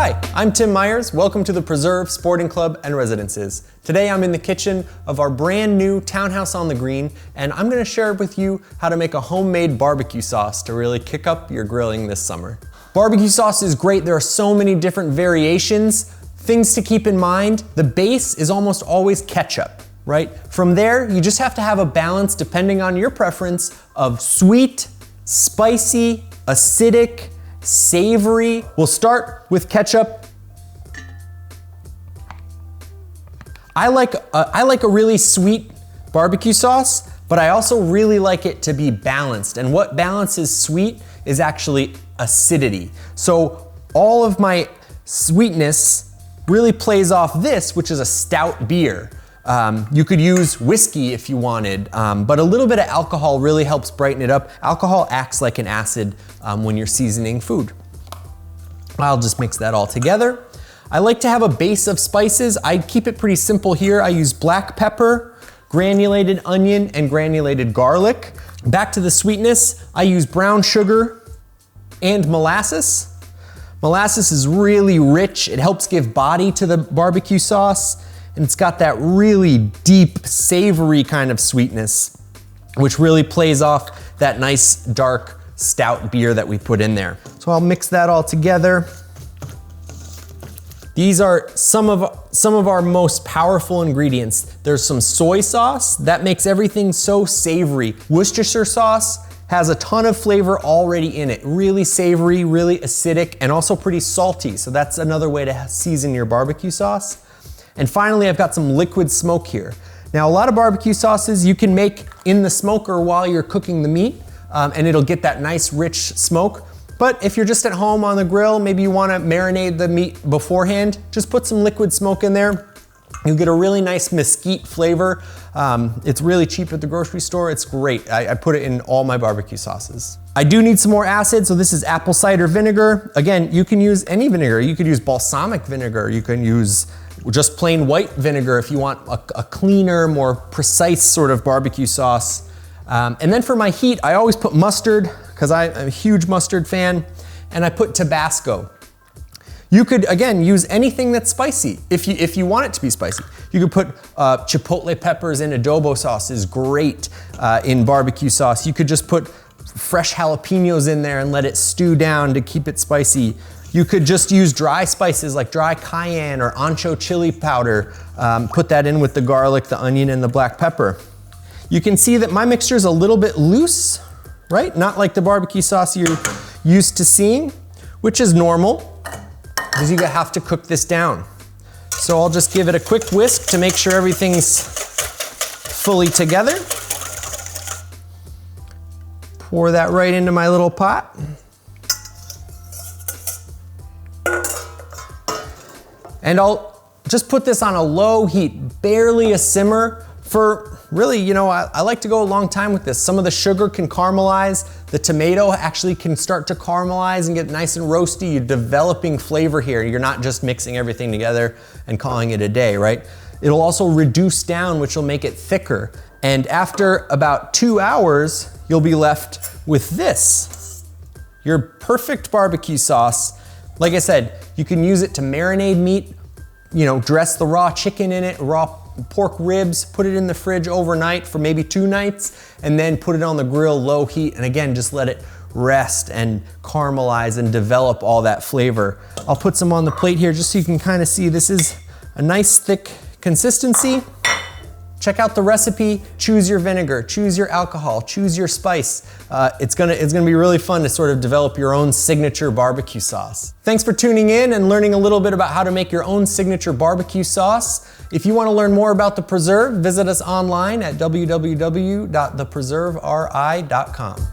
Hi, I'm Tim Meyers. Welcome to the Preserve Sporting Club and Residences. Today I'm in the kitchen of our brand new townhouse on the green, and I'm gonna share with you how to make a homemade barbecue sauce to really kick up your grilling this summer. Barbecue sauce is great. There are so many different variations. Things to keep in mind, the base is almost always ketchup, right? From there, you just have to have a balance depending on your preference of sweet, spicy, acidic, savory. We'll start with ketchup. I like a really sweet barbecue sauce, but I also really like it to be balanced. And what balances sweet is actually acidity. So all of my sweetness really plays off this, which is a stout beer. You could use whiskey if you wanted, but a little bit of alcohol really helps brighten it up. Alcohol acts like an acid when you're seasoning food. I'll just mix that all together. I like to have a base of spices. I keep it pretty simple here. I use black pepper, granulated onion, and granulated garlic. Back to the sweetness, I use brown sugar and molasses. Molasses is really rich. It helps give body to the barbecue sauce. And it's got that really deep, savory kind of sweetness, which really plays off that nice, dark, stout beer that we put in there. So I'll mix that all together. These are some of our most powerful ingredients. There's some soy sauce. That makes everything so savory. Worcestershire sauce has a ton of flavor already in it. Really savory, really acidic, and also pretty salty. So that's another way to season your barbecue sauce. And finally, I've got some liquid smoke here. Now, a lot of barbecue sauces you can make in the smoker while you're cooking the meat, and it'll get that nice rich smoke. But if you're just at home on the grill, maybe you wanna marinate the meat beforehand, just put some liquid smoke in there. You'll get a really nice mesquite flavor. It's really cheap at the grocery store. It's great. I put it in all my barbecue sauces. I do need some more acid, so this is apple cider vinegar. Again, you can use any vinegar. You could use balsamic vinegar. You can use just plain white vinegar if you want a cleaner, more precise sort of barbecue sauce. And then for my heat, I always put mustard, because I'm a huge mustard fan, and I put Tabasco. You could, again, use anything that's spicy if you want it to be spicy. You could put chipotle peppers in adobo sauce is great in barbecue sauce. You could just put fresh jalapenos in there and let it stew down to keep it spicy. You could just use dry spices like dry cayenne or ancho chili powder. Put that in with the garlic, the onion, and the black pepper. You can see that my mixture is a little bit loose, right? Not like the barbecue sauce you're used to seeing, which is normal because you have to cook this down. So I'll just give it a quick whisk to make sure everything's fully together. Pour that right into my little pot. And I'll just put this on a low heat, barely a simmer for really, I like to go a long time with this. Some of the sugar can caramelize. The tomato actually can start to caramelize and get nice and roasty. You're developing flavor here. You're not just mixing everything together and calling it a day, right? It'll also reduce down, which will make it thicker. And after about 2 hours, you'll be left with this, your perfect barbecue sauce. Like I said, you can use it to marinate meat, dress the raw chicken in it, raw pork ribs, put it in the fridge overnight for maybe 2 nights, and then put it on the grill low heat, and again, just let it rest and caramelize and develop all that flavor. I'll put some on the plate here just so you can kind of see this is a nice thick consistency. Check out the recipe, choose your vinegar, choose your alcohol, choose your spice. It's gonna be really fun to sort of develop your own signature barbecue sauce. Thanks for tuning in and learning a little bit about how to make your own signature barbecue sauce. If you want to learn more about The Preserve, visit us online at www.thepreserveri.com.